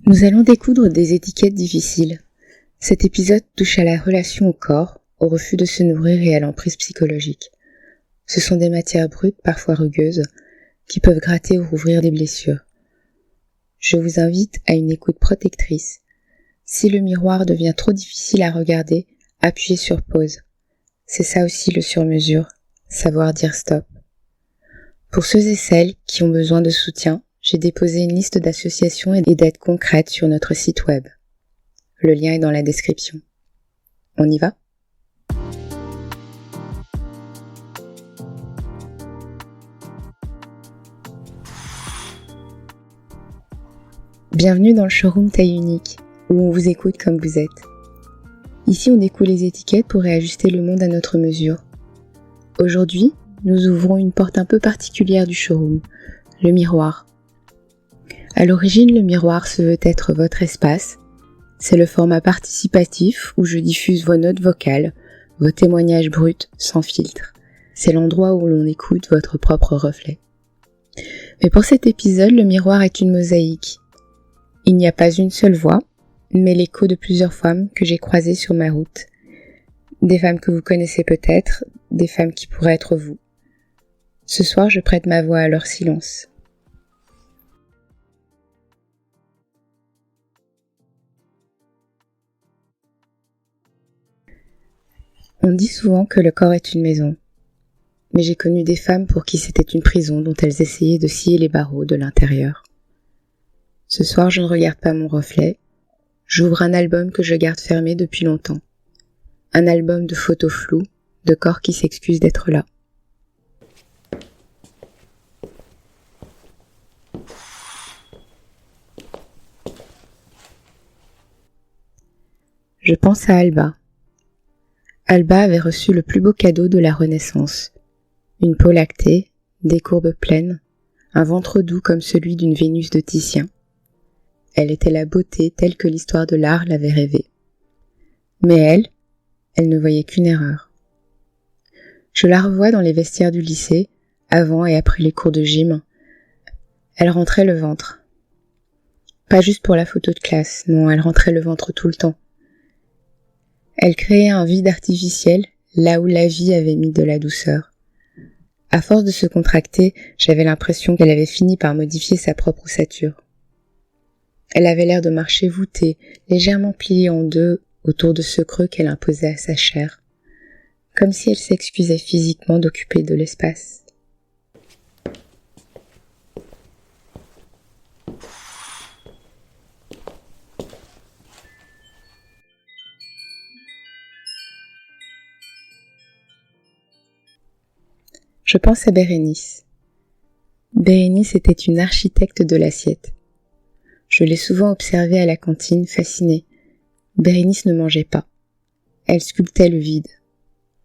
Nous allons découdre des étiquettes difficiles. Cet épisode touche à la relation au corps, au refus de se nourrir et à l'emprise psychologique. Ce sont des matières brutes, parfois rugueuses, qui peuvent gratter ou rouvrir des blessures. Je vous invite à une écoute protectrice. Si le miroir devient trop difficile à regarder, appuyez sur pause. C'est ça aussi le sur-mesure, savoir dire stop. Pour ceux et celles qui ont besoin de soutien, j'ai déposé une liste d'associations et d'aides concrètes sur notre site web. Le lien est dans la description. On y va ? Bienvenue dans le showroom Taille Unique, où on vous écoute comme vous êtes. Ici, on découle les étiquettes pour réajuster le monde à notre mesure. Aujourd'hui, nous ouvrons une porte un peu particulière du showroom, le miroir. À l'origine, le miroir se veut être votre espace. C'est le format participatif où je diffuse vos notes vocales, vos témoignages bruts, sans filtre. C'est l'endroit où l'on écoute votre propre reflet. Mais pour cet épisode, le miroir est une mosaïque. Il n'y a pas une seule voix, mais l'écho de plusieurs femmes que j'ai croisées sur ma route. Des femmes que vous connaissez peut-être, des femmes qui pourraient être vous. Ce soir, je prête ma voix à leur silence. On dit souvent que le corps est une maison, mais j'ai connu des femmes pour qui c'était une prison dont elles essayaient de scier les barreaux de l'intérieur. Ce soir, je ne regarde pas mon reflet, j'ouvre un album que je garde fermé depuis longtemps. Un album de photos floues, de corps qui s'excusent d'être là. Je pense à Alba. Alba avait reçu le plus beau cadeau de la Renaissance. Une peau lactée, des courbes pleines, un ventre doux comme celui d'une Vénus de Titien. Elle était la beauté telle que l'histoire de l'art l'avait rêvée. Mais elle ne voyait qu'une erreur. Je la revois dans les vestiaires du lycée, avant et après les cours de gym. Elle rentrait le ventre. Pas juste pour la photo de classe, non, elle rentrait le ventre tout le temps. Elle créait un vide artificiel, là où la vie avait mis de la douceur. À force de se contracter, j'avais l'impression qu'elle avait fini par modifier sa propre ossature. Elle avait l'air de marcher voûtée, légèrement pliée en deux, autour de ce creux qu'elle imposait à sa chair, comme si elle s'excusait physiquement d'occuper de l'espace. Je pense à Bérénice. Bérénice était une architecte de l'assiette. Je l'ai souvent observée à la cantine, fascinée. Bérénice ne mangeait pas. Elle sculptait le vide.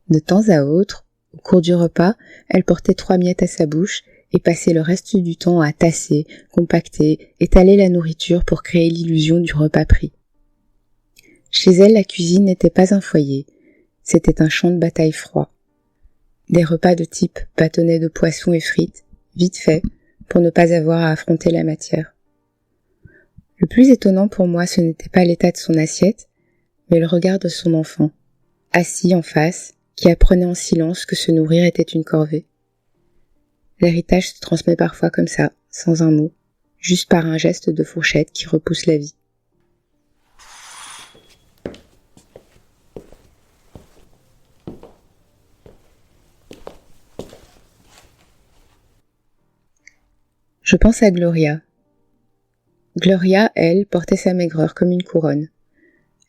De temps à autre, au cours du repas, elle portait 3 miettes à sa bouche et passait le reste du temps à tasser, compacter, étaler la nourriture pour créer l'illusion du repas pris. Chez elle, la cuisine n'était pas un foyer, c'était un champ de bataille froid. Des repas de type bâtonnet de poisson et frites, vite fait, pour ne pas avoir à affronter la matière. Le plus étonnant pour moi, ce n'était pas l'état de son assiette, mais le regard de son enfant, assis en face, qui apprenait en silence que se nourrir était une corvée. L'héritage se transmet parfois comme ça, sans un mot, juste par un geste de fourchette qui repousse la vie. Je pense à Gloria. Gloria, elle, portait sa maigreur comme une couronne.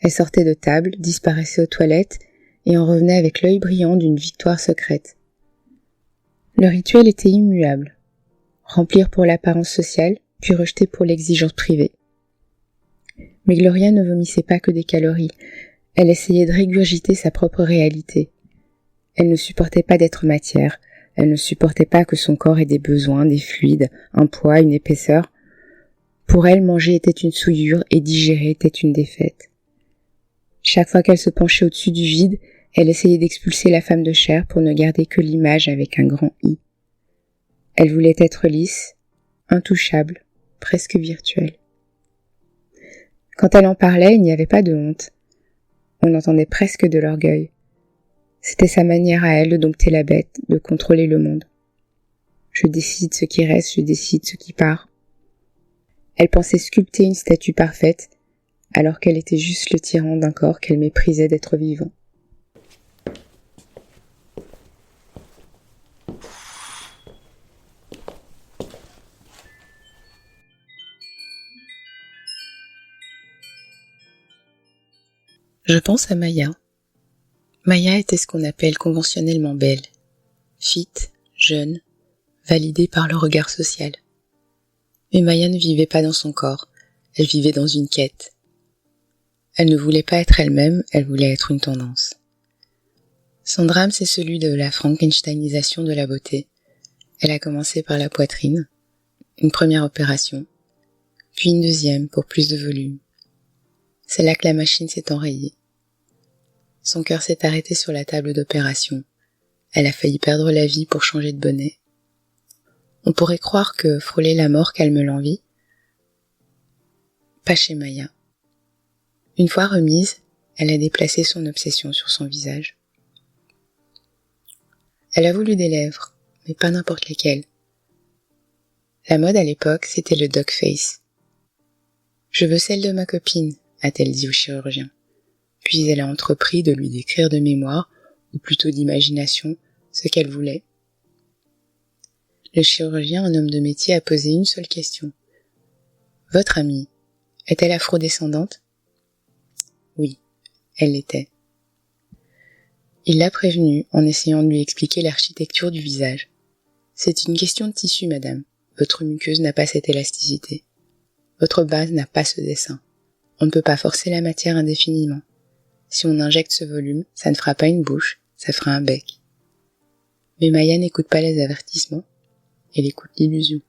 Elle sortait de table, disparaissait aux toilettes et en revenait avec l'œil brillant d'une victoire secrète. Le rituel était immuable. Remplir pour l'apparence sociale, puis rejeter pour l'exigence privée. Mais Gloria ne vomissait pas que des calories. Elle essayait de régurgiter sa propre réalité. Elle ne supportait pas d'être matière. Elle ne supportait pas que son corps ait des besoins, des fluides, un poids, une épaisseur. Pour elle, manger était une souillure et digérer était une défaite. Chaque fois qu'elle se penchait au-dessus du vide, elle essayait d'expulser la femme de chair pour ne garder que l'image avec un grand I. Elle voulait être lisse, intouchable, presque virtuelle. Quand elle en parlait, il n'y avait pas de honte. On entendait presque de l'orgueil. C'était sa manière à elle de dompter la bête, de contrôler le monde. Je décide ce qui reste, je décide ce qui part. Elle pensait sculpter une statue parfaite, alors qu'elle était juste le tyran d'un corps qu'elle méprisait d'être vivant. Je pense à Maya. Maya était ce qu'on appelle conventionnellement belle, fit, jeune, validée par le regard social. Mais Maya ne vivait pas dans son corps, elle vivait dans une quête. Elle ne voulait pas être elle-même, elle voulait être une tendance. Son drame, c'est celui de la Frankensteinisation de la beauté. Elle a commencé par la poitrine, une première opération, puis une deuxième pour plus de volume. C'est là que la machine s'est enrayée. Son cœur s'est arrêté sur la table d'opération. Elle a failli perdre la vie pour changer de bonnet. On pourrait croire que frôler la mort calme l'envie. Pas chez Maya. Une fois remise, elle a déplacé son obsession sur son visage. Elle a voulu des lèvres, mais pas n'importe lesquelles. La mode à l'époque, c'était le duck face. « Je veux celle de ma copine », a-t-elle dit au chirurgien. Puis elle a entrepris de lui décrire de mémoire, ou plutôt d'imagination, ce qu'elle voulait. Le chirurgien, un homme de métier, a posé une seule question. « Votre amie, est-elle afrodescendante ?» Oui, elle l'était. Il l'a prévenue en essayant de lui expliquer l'architecture du visage. « C'est une question de tissu, madame. Votre muqueuse n'a pas cette élasticité. Votre base n'a pas ce dessin. On ne peut pas forcer la matière indéfiniment. Si on injecte ce volume, ça ne fera pas une bouche, ça fera un bec. » Mais Maya n'écoute pas les avertissements, elle écoute l'illusion.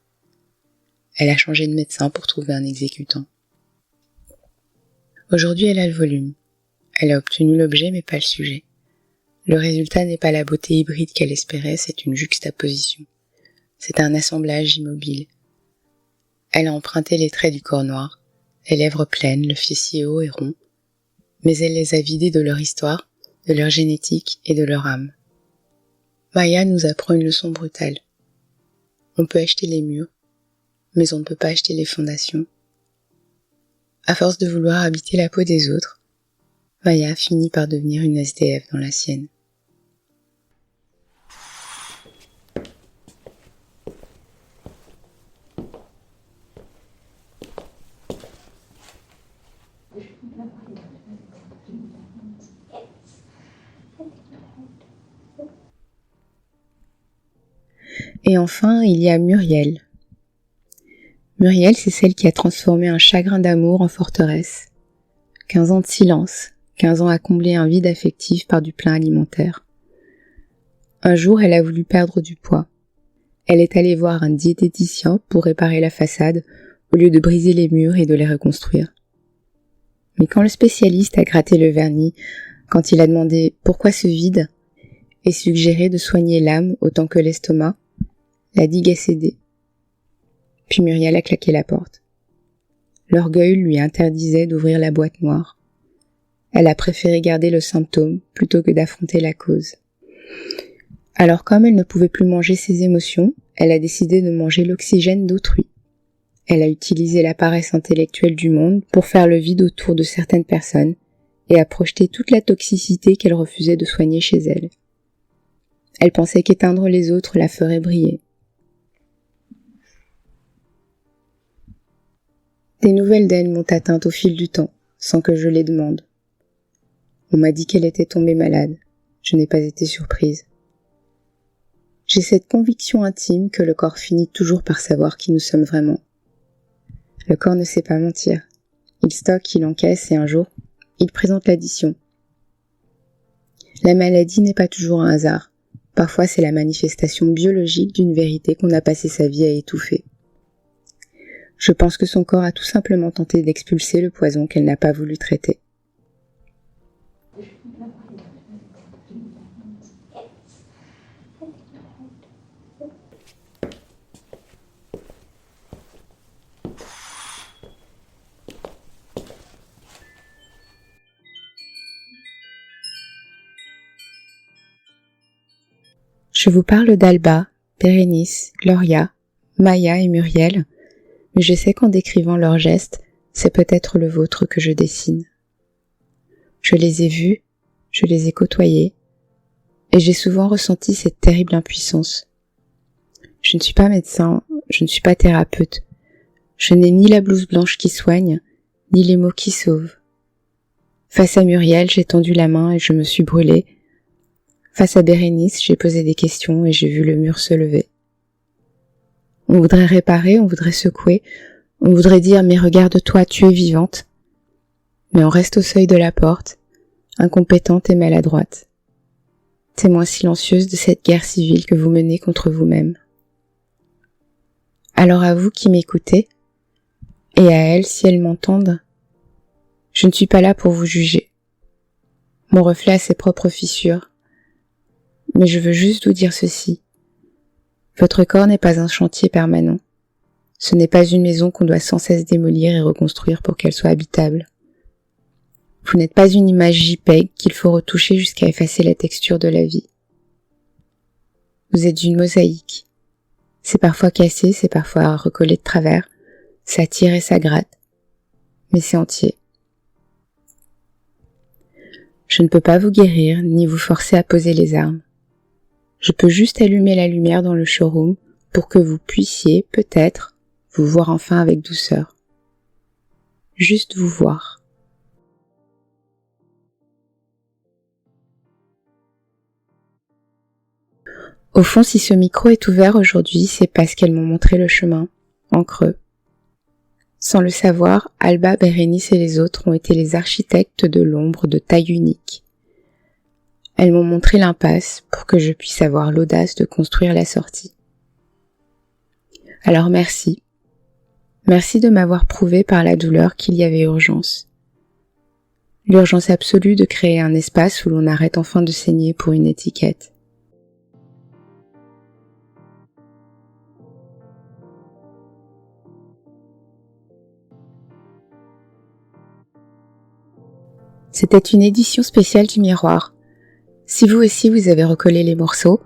Elle a changé de médecin pour trouver un exécutant. Aujourd'hui, elle a le volume. Elle a obtenu l'objet mais pas le sujet. Le résultat n'est pas la beauté hybride qu'elle espérait, c'est une juxtaposition. C'est un assemblage immobile. Elle a emprunté les traits du corps noir, les lèvres pleines, le fessier haut et rond, mais elle les a vidés de leur histoire, de leur génétique et de leur âme. Maya nous apprend une leçon brutale. On peut acheter les murs, mais on ne peut pas acheter les fondations. À force de vouloir habiter la peau des autres, Maya finit par devenir une SDF dans la sienne. Et enfin, il y a Muriel. Muriel, c'est celle qui a transformé un chagrin d'amour en forteresse. 15 ans de silence, 15 ans à combler un vide affectif par du plein alimentaire. Un jour, elle a voulu perdre du poids. Elle est allée voir un diététicien pour réparer la façade au lieu de briser les murs et de les reconstruire. Mais quand le spécialiste a gratté le vernis, quand il a demandé pourquoi ce vide et suggéré de soigner l'âme autant que l'estomac, la digue a cédé. Puis Muriel a claqué la porte. L'orgueil lui interdisait d'ouvrir la boîte noire. Elle a préféré garder le symptôme plutôt que d'affronter la cause. Alors comme elle ne pouvait plus manger ses émotions, elle a décidé de manger l'oxygène d'autrui. Elle a utilisé la paresse intellectuelle du monde pour faire le vide autour de certaines personnes et a projeté toute la toxicité qu'elle refusait de soigner chez elle. Elle pensait qu'éteindre les autres la ferait briller. Des nouvelles d'elle m'ont atteinte au fil du temps, sans que je les demande. On m'a dit qu'elle était tombée malade. Je n'ai pas été surprise. J'ai cette conviction intime que le corps finit toujours par savoir qui nous sommes vraiment. Le corps ne sait pas mentir. Il stocke, il encaisse et un jour, il présente l'addition. La maladie n'est pas toujours un hasard. Parfois, c'est la manifestation biologique d'une vérité qu'on a passé sa vie à étouffer. Je pense que son corps a tout simplement tenté d'expulser le poison qu'elle n'a pas voulu traiter. Je vous parle d'Alba, Bérénice, Gloria, Maya et Muriel, mais je sais qu'en décrivant leurs gestes, c'est peut-être le vôtre que je dessine. Je les ai vus, je les ai côtoyés, et j'ai souvent ressenti cette terrible impuissance. Je ne suis pas médecin, je ne suis pas thérapeute, je n'ai ni la blouse blanche qui soigne, ni les mots qui sauvent. Face à Muriel, j'ai tendu la main et je me suis brûlée. Face à Bérénice, j'ai posé des questions et j'ai vu le mur se lever. On voudrait réparer, on voudrait secouer, on voudrait dire « mais regarde-toi, tu es vivante ». Mais on reste au seuil de la porte, incompétente et maladroite, témoin silencieuse de cette guerre civile que vous menez contre vous-même. Alors à vous qui m'écoutez, et à elles si elles m'entendent, je ne suis pas là pour vous juger. Mon reflet a ses propres fissures, mais je veux juste vous dire ceci. Votre corps n'est pas un chantier permanent. Ce n'est pas une maison qu'on doit sans cesse démolir et reconstruire pour qu'elle soit habitable. Vous n'êtes pas une image JPEG qu'il faut retoucher jusqu'à effacer la texture de la vie. Vous êtes une mosaïque. C'est parfois cassé, c'est parfois recollé de travers, ça tire et ça gratte, mais c'est entier. Je ne peux pas vous guérir, ni vous forcer à poser les armes. Je peux juste allumer la lumière dans le showroom pour que vous puissiez, peut-être, vous voir enfin avec douceur. Juste vous voir. Au fond, si ce micro est ouvert aujourd'hui, c'est parce qu'elles m'ont montré le chemin, en creux. Sans le savoir, Alba, Bérénice et les autres ont été les architectes de l'ombre de taille unique. Elles m'ont montré l'impasse pour que je puisse avoir l'audace de construire la sortie. Alors merci. Merci de m'avoir prouvé par la douleur qu'il y avait urgence. L'urgence absolue de créer un espace où l'on arrête enfin de saigner pour une étiquette. C'était une édition spéciale du Miroir. Si vous aussi vous avez recollé les morceaux,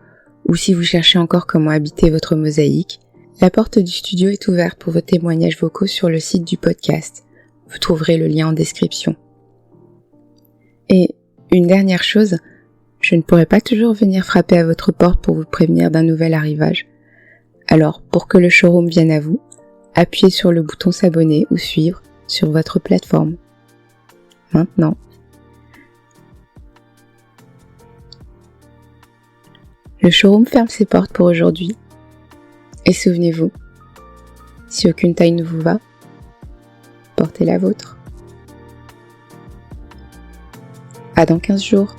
ou si vous cherchez encore comment habiter votre mosaïque, la porte du studio est ouverte pour vos témoignages vocaux sur le site du podcast. Vous trouverez le lien en description. Et une dernière chose, je ne pourrai pas toujours venir frapper à votre porte pour vous prévenir d'un nouvel arrivage. Alors, pour que le showroom vienne à vous, appuyez sur le bouton s'abonner ou suivre sur votre plateforme. Maintenant. Le showroom ferme ses portes pour aujourd'hui. Et souvenez-vous, si aucune taille ne vous va, portez la vôtre. À dans 15 jours.